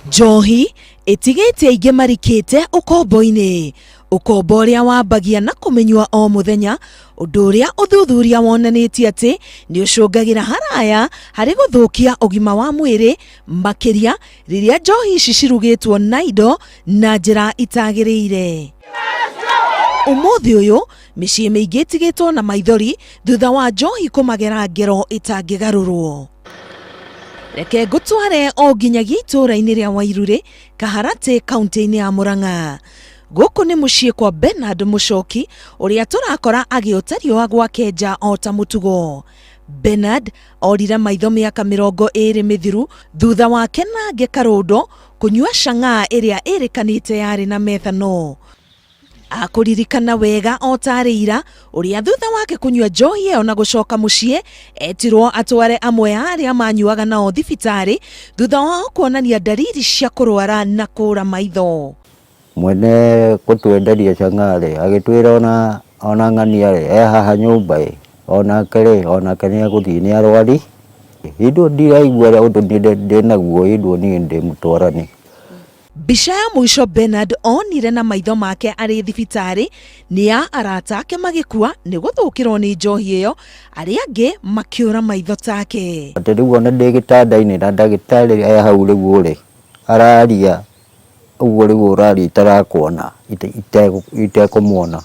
Njohi itigite aingi marikite ukombo-ini ukombo uria wambagia na kumenywa o muthenya undu uria uthuthuria wonanitie ati ni ucungagira haraya hari guthukia ugima wa mwiri makiria riria njohi ici cirugitwo na indo na njira itagiriire. Umuthi uyu micii miingi itigitwo na maithori thutha wa njohi kumagera ngero itangigarurwo. Reke ngutware o nginyagia itura-ini ria Wairuri Kaharati kaunti-ini ya Murang'a. Guku ni mucii kwa Bernard Muchoki uria turakora agiutario gwake nja o ta mutugo. Bernard orire maitho miaka 20 mithiru thutha wake nange Karundo kunyua cang'aa iria irikanite yari na methanol. Akuririkana wega o tarira uria thutha wake kunyua njohi iyo na gucoka mucii etirwo atware amwe aria manyuaga nao thibitari thutha wao kuonania dalili cia kurwara na kura maitho. Mwene kutwenderia cang'aa agitwira ona ng'ania haha nyumba ona kene aguthii ni arwari indo ndiraigua undu ndinaguo indo ni ndimutwarani. Bica ya mwisho Bernard onire na maitho make ari thibitari ni ya arata ake magikua ni guthukirwo ni njohi iyo aria angi makiura maitho take. Riu ona ndi gitanda-ini na ndagitari hau riu ri araria uguo riu urari itarakuona itekumuona.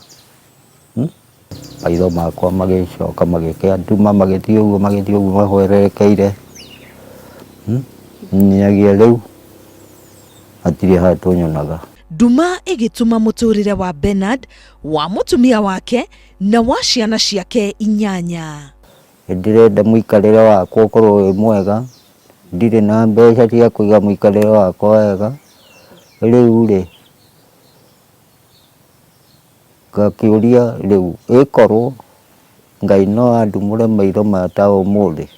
Maitho makwa magicoka magikia nduma magithii uguo mahwererekeire. Nyagia riu atiri hatu nyonaga. Nduma igituma muturire wa Bernard wa mutumia wake na wa ciana ciake 8. Ndirenda muikarire wakwa ukorwo wi mwega, ndire na mbeca cia kuiga muikarire wakwa wega. Riu ri ngakiuria riu ikorwo Ngai no andumure maitho mata umuthi.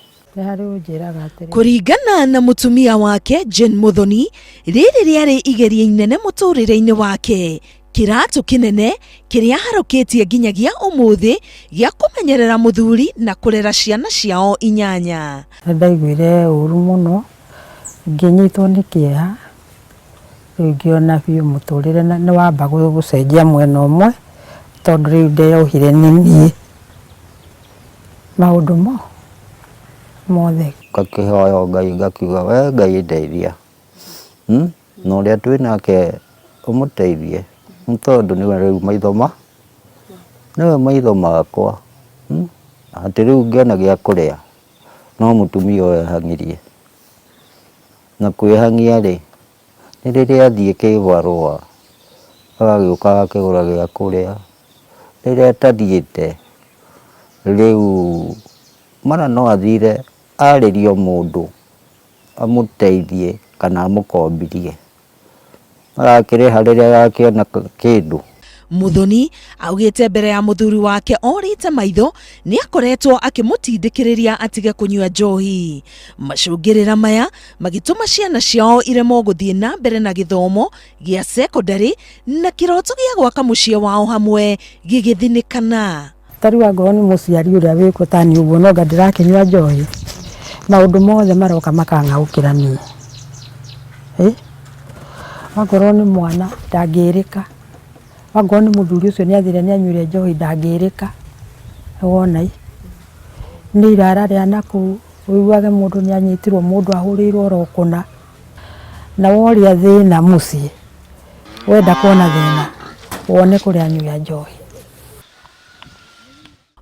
Kuringana na mutumia wake Jane Muthoni, riri riari igeria inene muturire-ini wake, kiratu kinene kiria harukitie nginyagia umuthi gia kumenyerera muthuri na kurera ciana ciao 8. Ndaiguire uru muno nginyitwo ni kieha ngiona biu muturire ni wamba gucenjia mwena umwe tondu riu ndeyohire ni nie maundu mo mothe ngakihoya Ngai ngakiuga we Ngai ndeithia no ria twi nake umuteithie tondu niwe riu maitho makwa ati riu ngiona gia kuria no mutumia uyu ehangirie na kwihang'ia ri ni riria athii kibarua agagiuka akigura gia kuria riria atathiite riu mana no athire aririo mundu amuteithie kana amukombirie arakiriha riria agakiona kindu. Muthoni augite mbere ya muthuri wake orite maitho ni akoretwo akimutindikiriria atige kunyua njohi. Macungirira maya magituma ciana ciao iremwo guthii na mbere na githomo gia secondary na kiroto gia gwaka mucii wao hamwe gigithinikana. Tariu angorwo ni muciari uria wiko tani uguo no ndirakinyua njohi maundu mothe maroka makang'aukira nie. Angorwo ni mwana ndangirika, angorwo ni muthuri ucio ni athire ni anyuire njohi ndangirika. Wona ni irara ria naku uiguage mundu ni anyitirwo mundu ahurirwo rokuna na woria thina mucii wenda kuona thina wone kuria anyuia njohi.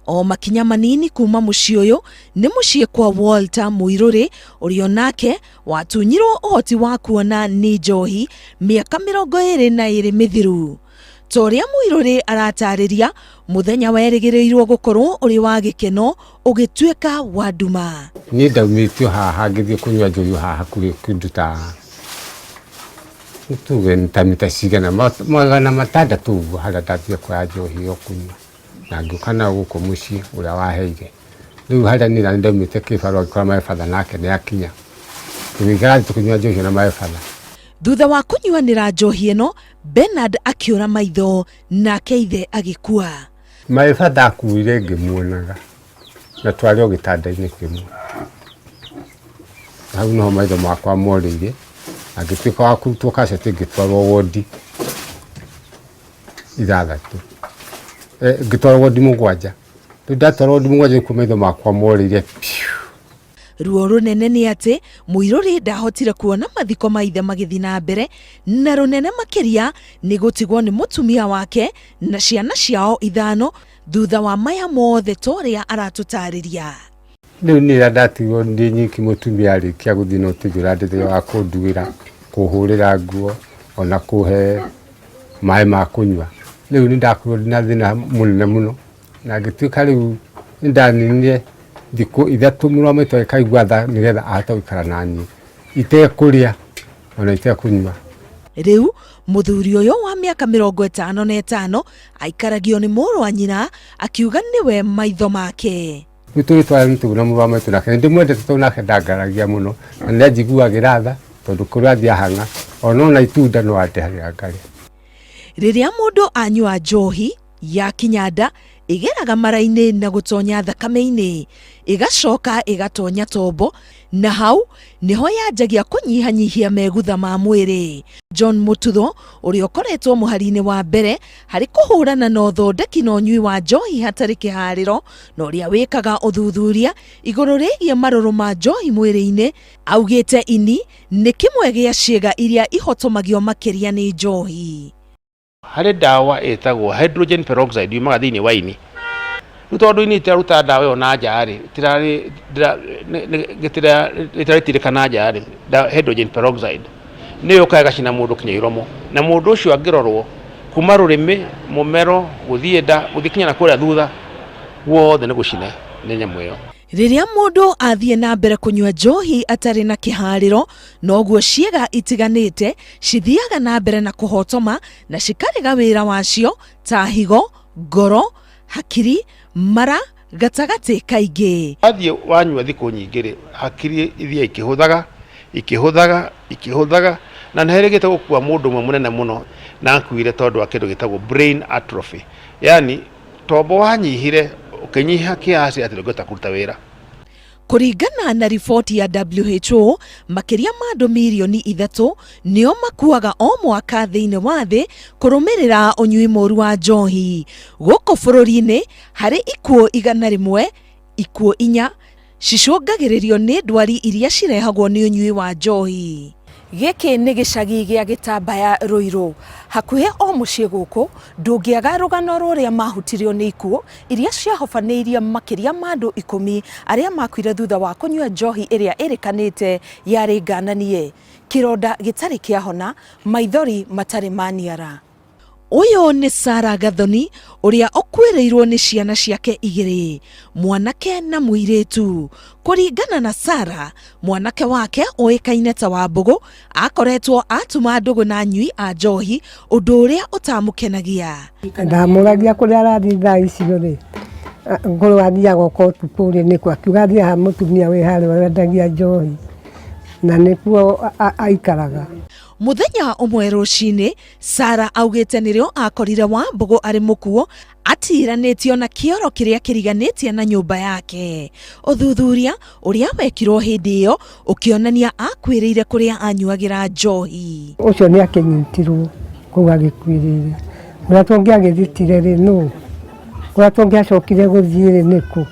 O makinya manini kuma mucii uyu ni mucii kwa Walter Muiruri urio nake watunyirwo uhoti wa kuona ni njohi miaka 22 mithiru. Toria Muiruri aratariria muthenya werigiriirwo gukorwo uri wa gikeno ugituika wa nduma. Ni ndaumitio haha ngithie kunyua njohi haha kuri kinduta tuge ntamita cigana magana matandatu haria ndathie kwa njohi yo kunyua na ngukana guku mucii uria waheire. Riu haria ni ndaumite kibarua kwa maebata nake ni akinya tugikara tukunyua njohi na maebata. Thutha wa kunyuanira njohi ino Bernard akiura maitho nake ithe agikua. Maebata akuire ngimuonaga na twari o gitanda-ini kimwe. Hau no maitho makwa morire agĩtuĩka wa kũrutwo kaseti ngĩtwarwo wodi ithathatũ ngĩtwarwo wodi mũgwanja rĩu ndatwarwo wodi mũgwanja nĩkuo maitho makwa morĩire ruo runene nĩ atĩ Mũirũrĩ ndahotire kuona mathiko ma ithe magĩthiĩ na mbere, na runene makĩria nĩ gũtigwo nĩ mũtumia wake na ciana ciao 5 thutha wa maya mothe torĩa aratũtarĩria. Rĩu nĩ ndatigwo ndĩ nyiki mũtumia arĩkia gũthiĩ na ũtĩjũra ndĩthĩ wa kũnduĩra, kũhũrĩra nguo, ona kũhe maĩ ma kũnyua. Rĩu nĩ ndakorwo ndĩ na thĩna mũnene mũno, na ngĩtuĩka rĩu nĩ ndaninire thikũ 3 mũno maitũ akaigua tha nĩgetha ahote gũikara na niĩ itekũrĩa ona itekũnyua. Rĩu mũthuri ũyũ wa mĩaka 55 aikaragio nĩ mũrũ wa nyina akiuga nĩwe maitho make. Rĩu tũgĩtwarana tũna mũrũ wa maitũ nake ndĩmwendete tondũ nake ndangaragia mũno na nĩ anjiguagĩra tha tondũ kũrĩa athiĩ ahanga ona itunda no andehagĩra ngari. Rĩrĩa mũndũ anyua njohi ya kinyanda igeraga mara-inĩ na gũtonya thakame-inĩ, igacoka igatonya tombo, na hau niho yanjagia kũnyihanyihia megutha ma mwĩrĩ. John Mũtutho ũrĩa ũkoretwo mũhari-inĩ wa mbere harĩ kũhũrana na ũthondeki na ũnyui wa njohi hatarĩ kĩharĩro na ũrĩa wĩkaga ũthuthuria igũrũ rĩgiĩ marũrũ ma njohi mwĩrĩ-inĩ, augĩte ini nĩ kĩmwe gĩa ciĩga iria ihotomagio makĩria nĩ njohi. Harĩ ndawa ĩtagwo hydrogen peroxide yumaga thĩinĩ wa ini. Rĩu tondũ ini ĩtiraruta ndawa ĩyo na nja-rĩ, ĩtiraretirĩka na nja-rĩ, hydrogen peroxide nĩyo yũkaga ĩgacina mũndũ kinya iromo, na mũndũ ũcio angĩrorwo kuma rũrĩmĩ, mũmero, gũthiĩ nda, gũthiĩ kinya na kũrĩa thutha, wothe nĩ gũcine nĩ nyamũ ĩyo. Rĩrĩa mũndũ athiĩ na mbere kũnyua njohi atarĩ na kĩharĩro, noguo ciĩga itiganĩte cithiaga na mbere na kũhotoma na cikarega wĩra wacio ta higo, ngoro, hakiri, mara, gatagatĩ kaingĩ. Wathiĩ wanyua thikũ nyingĩ-rĩ, hakiri ithiĩ ikĩhũthaga na nĩ herĩgĩte gũkua mũndũ ũmwe mũnene mũno na akuire tondũ wa kĩndũ gĩtagwo brain atrophy, yani tombo wanyihire ũkĩnyiha kiasi atĩ ndũngĩhota kũruta wĩra. Kũringana na riboti ya WHO, makĩria ma andũ milioni 3 nĩo makuaga o mwaka thĩinĩ wa thĩ kũrũmĩrĩra ũnyui mũru wa njohi. Gũkũ bũrũri-inĩ harĩ ikuũ 100, ikuũ 4 cicũngagĩrĩrio nĩ ndwari iria cirehagwo nĩ ũnyui wa njohi. Gĩkĩ nĩ gĩcagi gĩa Gĩtambaya Rũirũ. Hakuhĩ o mũciĩ gũkũ ndũngĩaga rũgano rũrĩa mahutirio nĩ ikuũ iria ciahofanĩirie makĩria ma andũ 10 arĩa makuire thutha wa kũnyua njohi ĩrĩa ĩrĩkanĩte yarĩ ngananie. Kĩronda gĩtarĩ kĩahona, maithori matarĩ maniara. Ũyũ nĩ Sarah Gathoni ũrĩa ũkuĩrĩirwo nĩ ciana ciake 2, mwanake na mũirĩtu. Kũringana na Sarah, mwanake wake ũĩkaine ta Wambũgũ akoretwo atuma ndũgũ na nyui a njohi, ũndũ ũrĩa ũtamũkenagia. Ndamũragia kũrĩa arathiĩ thaa icio-rĩ, ngũrũ athiaga ũtukũ-rĩ nĩkuo akiuga athiĩ haha mũtumia wĩ harĩa wendagia njohi, na nĩkuo aikaraga. Mũthenya ũmwe rũcinĩ, Sarah augĩte nĩrĩo akorire Wambũgũ arĩ mũkuũ atiranĩtio na kĩoro kĩrĩa kĩriganĩtie na nyũmba yake. Ũthuthuria ũrĩa wekirwo hĩndĩ ĩyo ũkĩonania akuĩrĩire kũrĩa anyuagĩra njohi. Ũcio nĩ akĩnyitirwo kũu agĩkuĩrĩire. Ũrĩa tũngĩagĩthitire-rĩ nũ? Ũrĩa tũngĩacokire gũthiĩ-rĩ nĩkũ?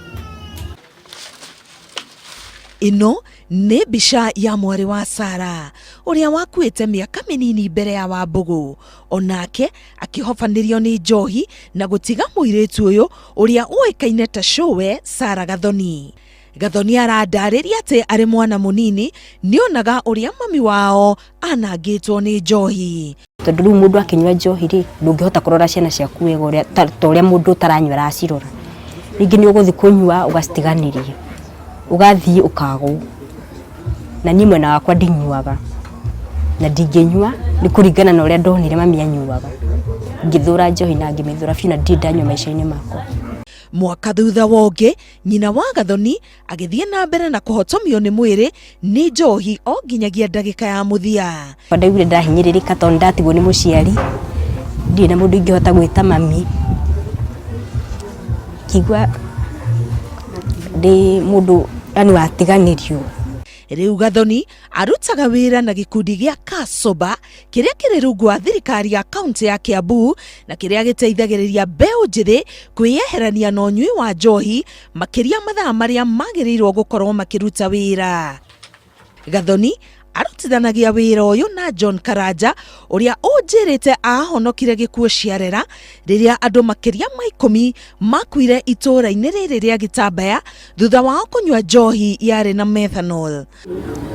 Ĩno nĩ mbica ya mwarĩ wa Sarah ũrĩa wakuĩte mĩaka mĩnini mbere ya Wambũgũ, onake akĩhofanĩrio nĩ njohi na gũtiga mũirĩtu ũyũ ũrĩa ũĩkaine ta Showe Sarah Gathoni. Gathoni arandarĩria atĩ arĩ mwana mũnini nĩonaga ũrĩa mami wao anangĩtwo nĩ njohi. Tondũ rĩu mũndũ akĩnyua njohi-rĩ, ndũngĩhota kũrora ciana ciaku wega ũrĩa ta ũrĩa mũndũ ũtaranyua aracirora. Ningĩ nĩ ũgũthiĩ kũnyua ũgacitiganĩria, ũgathiĩ ũkagwo. Na niĩ mwena wakwa ndinyuaga na ndingĩnyua nĩ kũringana na ũrĩa ndonire mami anyuaga. Ngĩthũra njohi na ngĩmĩthũra biũ na ndirĩ ndanyua maica-inĩ makwa. Mwaka thutha wa ũngĩ, nyina wa Gathoni agĩthiĩ na mbere na kũhotomio nĩ mwĩrĩ nĩ njohi o nginyagia ndagĩka ya mũthia. Ndaiguire ndahinyĩrĩrĩka tondũ ndatigwo nĩ mũciari, ndirĩ na mũndũ ingĩhota gwĩta mami. Kĩigua ndĩ mũndũ yani watiganĩrio. Riu Gathoni arutaga wira na gikundi gia Kasoba kiria kiri rungu wa thirikari ya kaunti ya Kiambu na kiria giteithagiriria mbeu njithi kwiyeherania na unyui wa njohi makiria mathaa maria magirirwo gukorwo makiruta wira. Gathoni arutithanagia wira uyu na John Karanja uria unjirite ahonokire gikuo ciarera riria andu makiria ma 10 makuire itura-ini riri ria Gitambaya thutha wao kunywa njohi yari na methanol.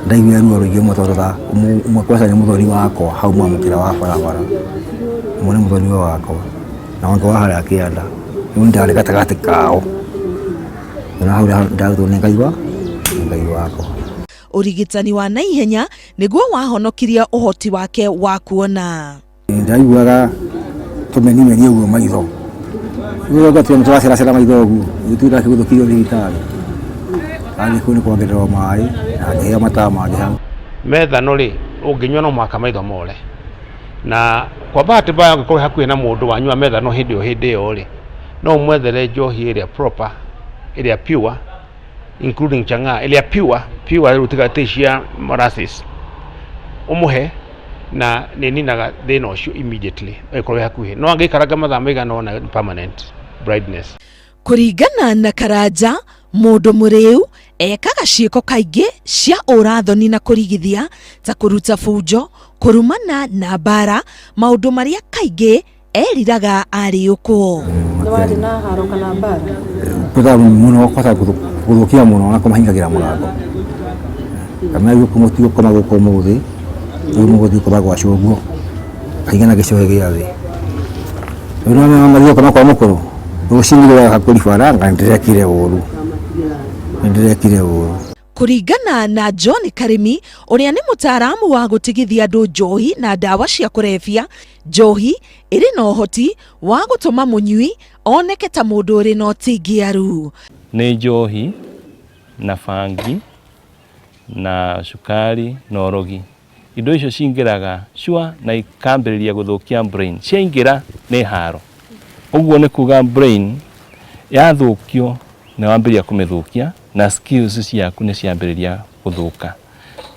Ndaigua ruo ruingi mutorora umwe kwasa ni muthoni wakwa hau mwamukira wa barabara umwe ni muthoni wakwa na wangu wa haria kianda ndari gatagati kao na hau ndaruto ni ngaigua wakwa. Urigitani wa naihenya niguo wahonokiria uhoti wake wa kuona. Ndaiguaga tumeni uguo maitho uguo gatwe mtwacera maitho uguo gutira kiguthukio thibitari ani kuni kwongererwo mai na ngea mata mangi hau methanol unginywa no mwaka maitho mole na kwa bahati mbaya ungikorwo hakuhi na mundu wanyua methanol hindi yo ri no mwethere njohi iria proper iria pure including chang'aa iria pure rutigatishia molasses umuhe na nininaga thina ucio immediately ikorwo hakuhi no angikaraga mathaa maigana ona permanent brightness. Kuringana na Karanja mundu muriu ekaga ciiko kaingi cia urathoni na kurigithia ta kuruta fujo kurumana na bara maundu maria kaingi eriraga ari uko. Ndwari na haroka na bara kuda muno kwata guthukia muno na kumahingagira murango kana yuko mutio koma guko muthi umuthi ko bagwa shoguo kaigana gicohe gia thi una mario kama kwa mukuru rushingire hakuri faranga ndirekire uru. Kuringana na John Karimi uria ni mutaaramu wa gutigithia andu njohi na dawa cia kurefia, njohi iri na uhoti wa gutuma munyui oneke ta mundu uri na utingiaru. Ni njohi na fangi na sukari na orogi indo icio cingiraga cua na ikambiriria guthukia brain ciaingira ni haro uguo ni kuga brain yathukio na wambiria kumithukia na skills ciaku ni ciambiriria guthuka.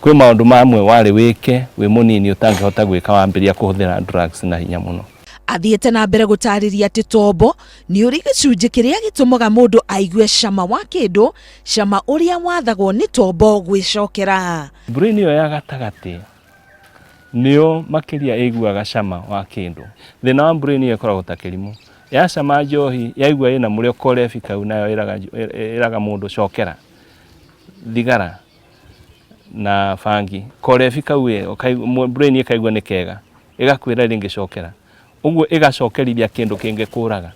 Kwi maundu mamwe wari wike wi munini utangihota gwika wambiria kuhuthira drugs na hinya muno. Athiete na mbere gutariria ati tombo ni uri gicunji kiria gitumaga mundu aigue cama wa kindu, cama uria wathagwo ni tombo gwicokera. Brain yo ya gatagati nio makiria iguaga cama wa kindu. Thina wa brain yo ikoragwo ta kirimu ya cama njohi yaigua ina murio korefi kau nayo iraga mundu cokera thigara na fangi korefi kau brain ikaigua ni kega igakwira ringi cokera uguo igacokerithia kindu kingi kuraga.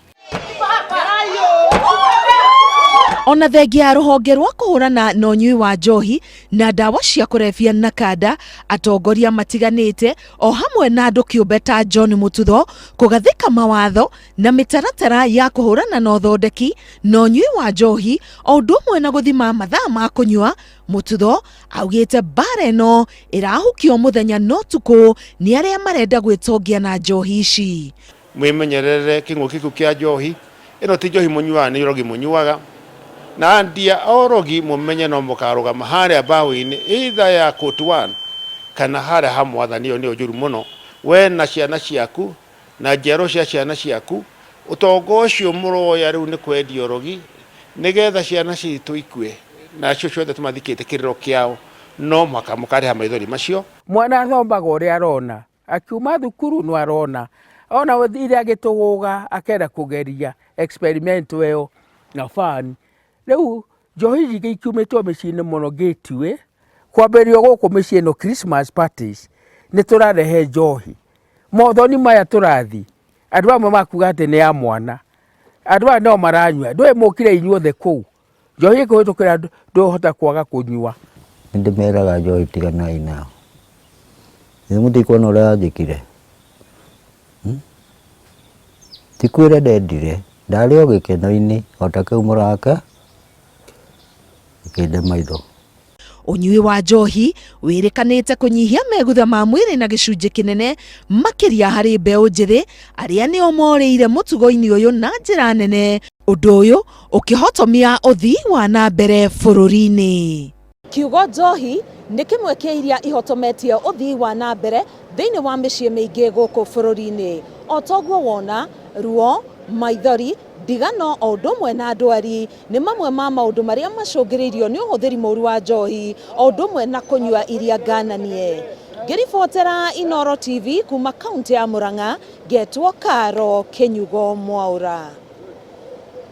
Ona thengia ruhonge rwa kuhurana na unyui wa njohi na dawa cia kurefia na kada atongoria matiganite o hamwe na andu kiumbe ta John Mututho kugathika mawatho na mitaratara ya kuhurana na uthondeki na unyui wa njohi o undu umwe na guthima mathaa ma kunyua. Mututho augite bara ino irahukio muthenya no tuku ni aria marenda gwitongia na njohi ici. Mwimenyerere king'uki kiu kia njohi ino ti njohi munyuaga ni rogi munyuaga na ndia orogi mumenye no mukarugama haria bawi-ini either ya court 1 kana haria hamwathani ni ujuru muno we na ciana ciaku na njero cia ciana ciaku utongo ucio muroya riu ni kwendia orogi nigetha ciana citu ikue na cio ciothe tumathikite kiriro kiao no makamukariha maithori macio. Mwana athombaga uria arona akiuma thukuru no arona ona iria agituguga akenda kugeria experiment weo na fani. Riu njohi ici ikiumitwo micii-ini muno ngitiwe kwambirio guku micii ino Christmas parties ni turarehe njohi mothoni maya turathi andu amwe makuga ati ni ya mwana andu aya no maranyua ndui mukire inyuothe kuu njohi ikuhitukira nduhota kwaga kunyua. Ndimeraga njohi tiganai nao ni mutikona uria anjikire tikwire ndendire ndari o gikeno-ini ota kau muraka kende maitho. Unyui wa njohi wirikanite kunyihia megutha ma mwiri na gicunji kinene makiria hari mbeu njithi aria nio moriire mutugo-ini uyu na njira nene, undu uyu ukihotomia uthii wa na mbere bururi-ini. Kiugo njohi nĩ kĩmwe kĩa iria ihotometie ũthii wa na mbere thĩinĩ wa mĩciĩ mĩingĩ gũkũ bũrũri-inĩ. O toguo wona, ruo, maithori, ndigano o ũndũ ũmwe na ndwari nĩ mamwe ma maũndũ marĩa macũngĩrĩirio nĩ ũhũthĩri mũru wa njohi o ũndũ ũmwe na kũnyua iria ngananie. Ngĩribotera Inooro TV kuma kaunti ya Murang'a, ngetwo Karo Kenyugo Mwaura.